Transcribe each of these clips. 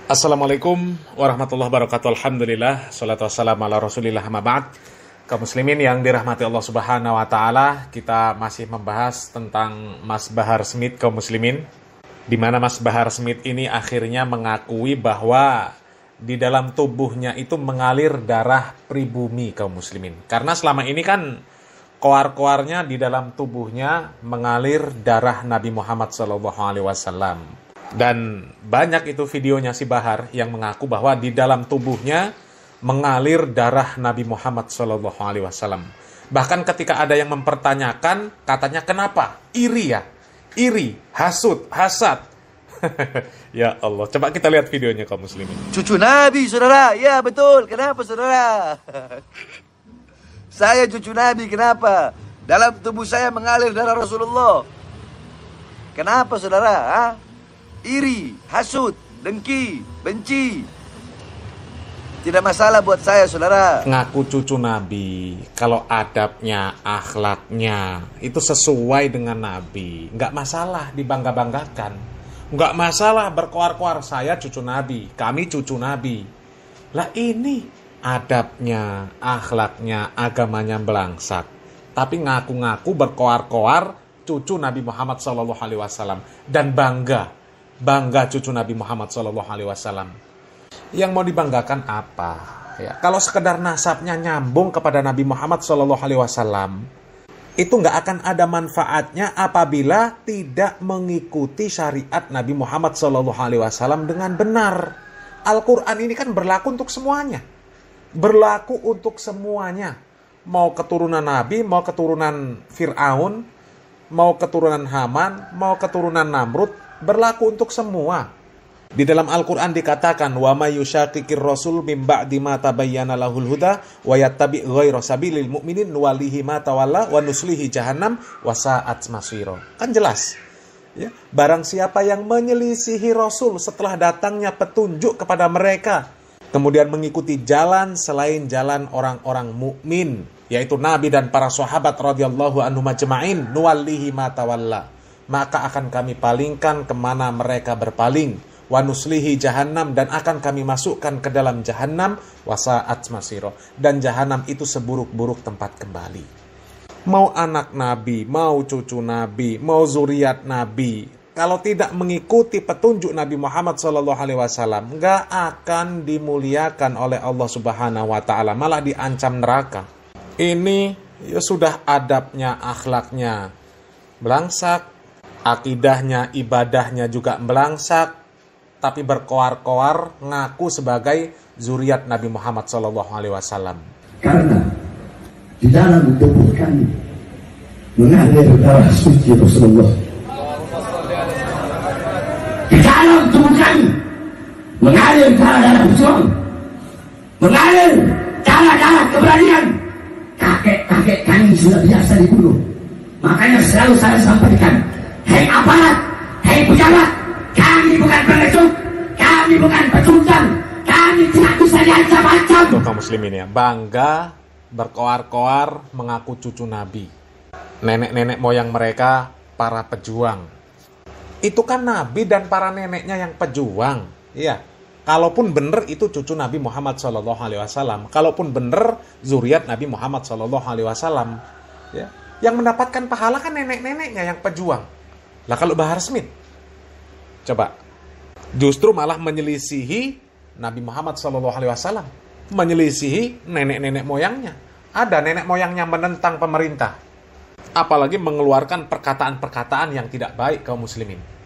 Assalamualaikum warahmatullahi wabarakatuh. Alhamdulillah, salatu wassalamu ala rasulillah, amma ba'd. Kaum muslimin yang dirahmati Allah subhanahu wa ta'ala, kita masih membahas tentang Mas Bahar Smith, kaum muslimin, di mana Mas Bahar Smith ini akhirnya mengakui bahwa di dalam tubuhnya itu mengalir darah pribumi, kaum muslimin. Karena selama ini kan koar-koarnya di dalam tubuhnya mengalir darah Nabi Muhammad SAW. Dan banyak itu videonya si Bahar yang mengaku bahwa di dalam tubuhnya mengalir darah Nabi Muhammad SAW. Bahkan ketika ada yang mempertanyakan, katanya kenapa? Iri ya? Iri, hasud, hasad. Ya Allah, coba kita lihat videonya kaum muslimin. Cucu Nabi, saudara. Ya betul, kenapa saudara? Saya cucu Nabi, kenapa? Dalam tubuh saya mengalir darah Rasulullah. Kenapa saudara? Ha? Iri, hasud, dengki, benci. Tidak masalah buat saya, saudara. Ngaku cucu Nabi, kalau adabnya, akhlaknya itu sesuai dengan Nabi, nggak masalah dibangga-banggakan. Nggak masalah berkoar-koar, saya cucu Nabi, kami cucu Nabi. Lah ini adabnya, akhlaknya, agamanya belangsak, tapi ngaku-ngaku berkoar-koar cucu Nabi Muhammad SAW dan bangga cucu Nabi Muhammad SAW. Yang mau dibanggakan apa? Ya, kalau sekedar nasabnya nyambung kepada Nabi Muhammad SAW, itu nggak akan ada manfaatnya apabila tidak mengikuti syariat Nabi Muhammad SAW dengan benar. Al-Quran ini kan berlaku untuk semuanya. Berlaku untuk semuanya. Mau keturunan Nabi, mau keturunan Fir'aun, mau keturunan Haman, mau keturunan Namrud, berlaku untuk semua. Di dalam Al-Quran dikatakan, wa may yushaqiqir rasul mim ba'di ma tabayyana lahul huda wa yattabi' ghayra sabilil mu'minin nuwallihi ma tawalla wa nuslihi jahannam wa sa'at masira. Kan jelas. Ya, barang siapa yang menyelisihi Rasul setelah datangnya petunjuk kepada mereka, kemudian mengikuti jalan selain jalan orang-orang mukmin, yaitu Nabi dan para sahabat radhiyallahu anhum ajma'in, nuwallihi ma tawalla, maka akan kami palingkan kemana mereka berpaling, wa nuslihi jahannam, dan akan kami masukkan ke dalam jahannam, wa sa'at masira, dan jahannam itu seburuk-buruk tempat kembali. Mau anak Nabi, mau cucu Nabi, mau zuriat Nabi, kalau tidak mengikuti petunjuk Nabi Muhammad SAW, nggak akan dimuliakan oleh Allah Subhanahu Wa Taala, malah diancam neraka. Ini ya sudah adabnya, akhlaknya belangsak, akidahnya, ibadahnya juga belangsak, tapi berkoar-koar ngaku sebagai zuriat Nabi Muhammad SAW. Karena di dalam tubuh kami mengalir darah suci Rasulullah. Di dalam tubuh kami mengalir darah berjuang, mengalir darah keberanian. Kakek-kakek kami sudah biasa dibunuh. Makanya selalu saya sampaikan, hei aparat, hei pejabat, kami bukan pengecut, kami bukan pecundang, kami tidak bisa diancam-ancam. Tuh kaum muslimin ya, bangga berkoar-koar mengaku cucu Nabi. Nenek-nenek moyang mereka para pejuang. Itu kan Nabi dan para neneknya yang pejuang. Iya. Kalaupun benar itu cucu Nabi Muhammad SAW, kalaupun benar zuriat Nabi Muhammad SAW, ya, yang mendapatkan pahala kan nenek-neneknya yang pejuang. Lah kalau Bahar Smith, coba, justru malah menyelisihi Nabi Muhammad SAW, menyelisihi nenek-nenek moyangnya. Ada nenek moyangnya menentang pemerintah, apalagi mengeluarkan perkataan-perkataan yang tidak baik kaum muslimin.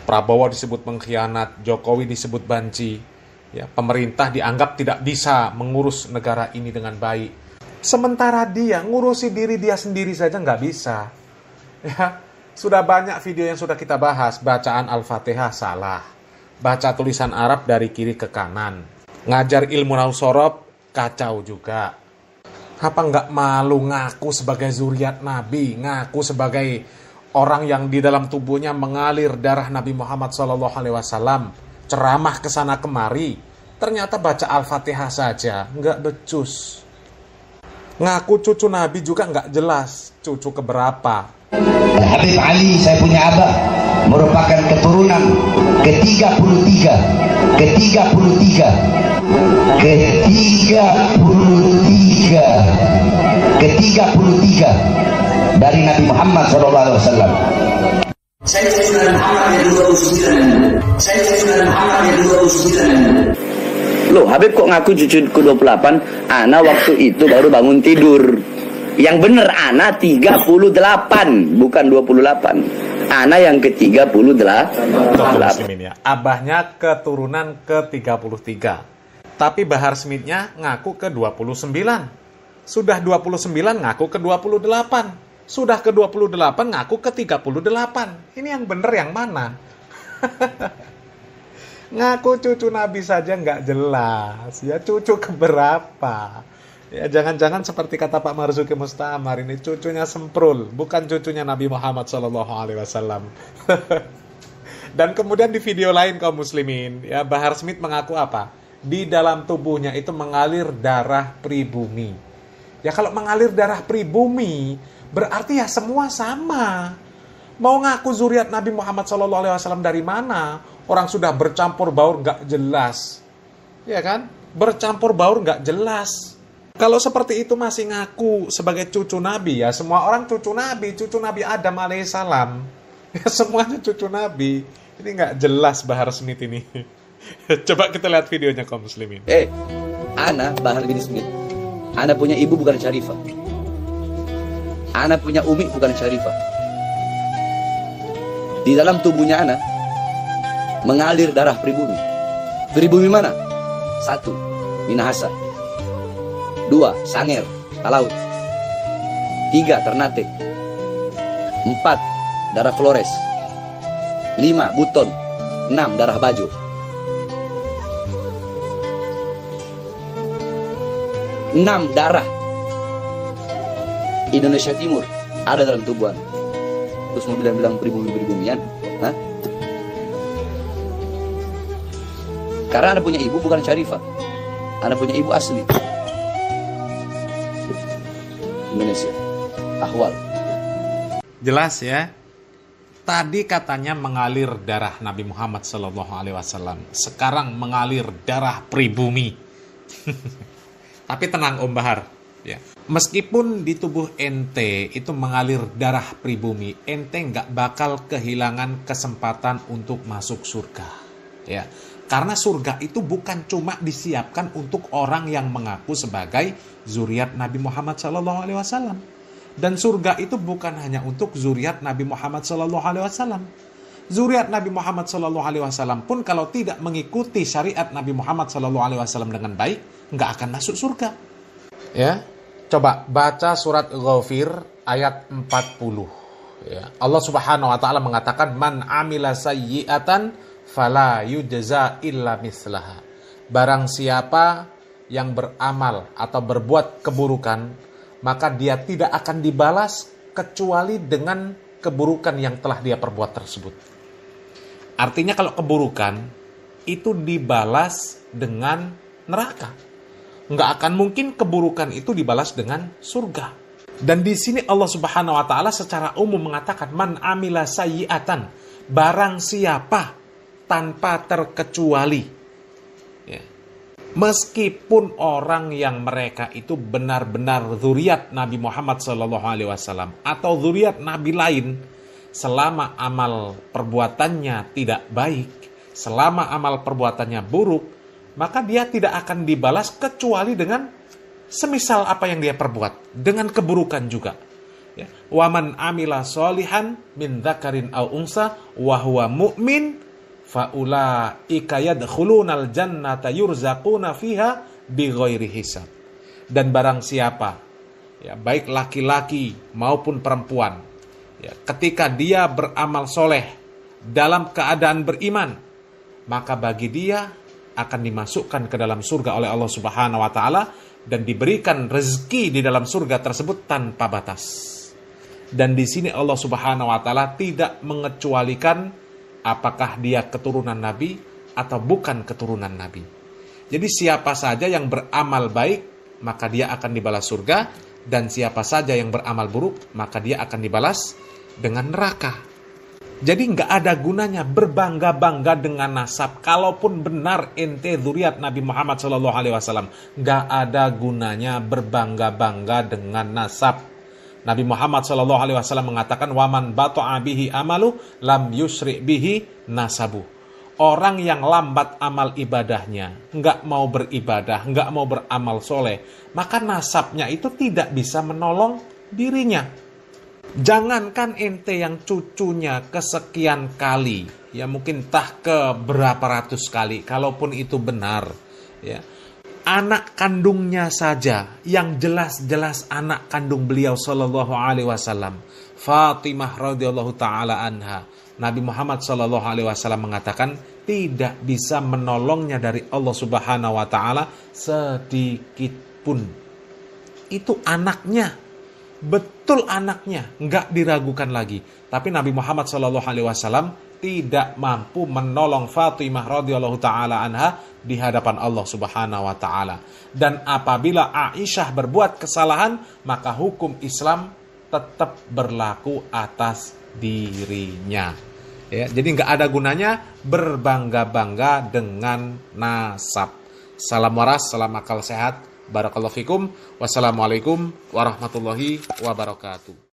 Prabowo disebut pengkhianat, Jokowi disebut banci, ya, pemerintah dianggap tidak bisa mengurus negara ini dengan baik. Sementara dia ngurusi diri dia sendiri saja nggak bisa. Ya, sudah banyak video yang sudah kita bahas. Bacaan Al-Fatihah salah, baca tulisan Arab dari kiri ke kanan, ngajar ilmu nahwu shorob kacau juga. Apa nggak malu ngaku sebagai zuriat Nabi, ngaku sebagai orang yang di dalam tubuhnya mengalir darah Nabi Muhammad SAW, ceramah kesana kemari, ternyata baca Al-Fatihah saja nggak becus. Ngaku cucu Nabi juga nggak jelas, cucu keberapa. Habib Ali, saya punya abah. merupakan keturunan ke-33 dari Nabi Muhammad SAW. Saya Sayyidina Muhammad yang 29. Loh, Habib kok ngaku cucu ke-28? Ana waktu itu baru bangun tidur. Yang bener Ana 38, bukan 28. Ana yang ke-38. Ya. Abahnya keturunan ke-33. Tapi Bahar Smith-nya ngaku ke-29. Sudah 29 ngaku ke-28. Sudah ke-28 ngaku ke-38. Ini yang bener yang mana? Ngaku cucu Nabi saja nggak jelas. Ya cucu keberapa? Ya jangan-jangan seperti kata Pak Marzuki Mustamar, ini cucunya Semprul, bukan cucunya Nabi Muhammad SAW. Dan kemudian di video lain kaum muslimin, ya Bahar Smith mengaku apa? Di dalam tubuhnya itu mengalir darah pribumi. Ya kalau mengalir darah pribumi, berarti ya semua sama. Mau ngaku zuriat Nabi Muhammad SAW dari mana? Orang sudah bercampur baur nggak jelas. Ya kan? Bercampur baur nggak jelas. Kalau seperti itu masih ngaku sebagai cucu Nabi, ya semua orang cucu Nabi Adam alaihissalam. Ya semuanya cucu Nabi. Ini nggak jelas Bahar Smith ini. Coba kita lihat videonya kaum muslimin. Ana Bahar bin Smith. Ana punya ibu bukan Syarifah. Ana punya umi bukan Syarifah. Di dalam tubuhnya Ana mengalir darah pribumi. Pribumi mana? 1. Minahasa. 2. Sanger, Talaut. 3. Ternate. 4. Darah Flores. 5. Buton. 6. Darah Bajo. 6 darah Indonesia Timur ada dalam tubuhan. Terus mau bilang pribumi-pribumian? Hah? Karena Anda punya ibu bukan Syarifah. Anda punya ibu asli Indonesia. Ahwal. Jelas ya. Tadi katanya mengalir darah Nabi Muhammad SAW. Sekarang mengalir darah pribumi. Tapi tenang Om Bahar. Ya. Meskipun di tubuh ente itu mengalir darah pribumi, ente nggak bakal kehilangan kesempatan untuk masuk surga. Ya. Karena surga itu bukan cuma disiapkan untuk orang yang mengaku sebagai zuriat Nabi Muhammad SAW. Dan surga itu bukan hanya untuk zuriat Nabi Muhammad SAW. Zuriat Nabi Muhammad SAW pun kalau tidak mengikuti syariat Nabi Muhammad SAW dengan baik, nggak akan masuk surga. Ya, coba baca surat Ghafir ayat 40. Ya, Allah Subhanahu Wa Taala mengatakan, Man amila sayyi'atan fala yujza illa mislaha. Barang siapa yang beramal atau berbuat keburukan, maka dia tidak akan dibalas kecuali dengan keburukan yang telah dia perbuat tersebut. Artinya kalau keburukan itu dibalas dengan neraka. Nggak akan mungkin keburukan itu dibalas dengan surga. Dan di sini Allah Subhanahu Wa Taala secara umum mengatakan, Man amila sayyi'atan, barang siapa tanpa terkecuali. Ya. Meskipun orang yang mereka itu benar-benar zuriat Nabi Muhammad SAW atau zuriat Nabi lain, selama amal perbuatannya tidak baik, selama amal perbuatannya buruk, maka dia tidak akan dibalas kecuali dengan semisal apa yang dia perbuat, dengan keburukan juga. Ya. Waman amila solihan min dzakarin aw unsa wa huwa mu'min faulaika yadkhulunal jannata yurzaquna fiha bighairi hisab. Dan barang siapa, ya, baik laki-laki maupun perempuan, ya, ketika dia beramal soleh dalam keadaan beriman, maka bagi dia akan dimasukkan ke dalam surga oleh Allah Subhanahu Wa Taala dan diberikan rezeki di dalam surga tersebut tanpa batas. Dan di sini Allah Subhanahu Wa Taala tidak mengecualikan apakah dia keturunan Nabi atau bukan keturunan Nabi. Jadi siapa saja yang beramal baik, maka dia akan dibalas surga, dan siapa saja yang beramal buruk, maka dia akan dibalas dengan neraka. Jadi nggak ada gunanya berbangga-bangga dengan nasab. Kalaupun benar ente zuriat Nabi Muhammad SAW, nggak ada gunanya berbangga-bangga dengan nasab. Nabi Muhammad SAW mengatakan, waman bata'a bihi amalu lam yusri bihi nasabu. Orang yang lambat amal ibadahnya, nggak mau beribadah, nggak mau beramal soleh, maka nasabnya itu tidak bisa menolong dirinya. Jangankan ente yang cucunya kesekian kali, ya mungkin entah ke berapa ratus kali, kalaupun itu benar, ya. Anak kandungnya saja, yang jelas-jelas anak kandung beliau Shallallahu Alaihi Wasallam, Fatimah radhiyallahu taala anha, Nabi Muhammad Shallallahu Alaihi Wasallam mengatakan tidak bisa menolongnya dari Allah Subhanahu Wa Taala sedikit pun. Itu anaknya, betul anaknya, nggak diragukan lagi. Tapi Nabi Muhammad Shallallahu Alaihi Wasallam tidak mampu menolong Fatimah radhiyallahu taala anha di hadapan Allah Subhanahu wa taala. Dan apabila Aisyah berbuat kesalahan, maka hukum Islam tetap berlaku atas dirinya. Ya, jadi nggak ada gunanya berbangga-bangga dengan nasab. Salam waras, salam akal sehat. Barakallahu fikum. Wassalamualaikum warahmatullahi wabarakatuh.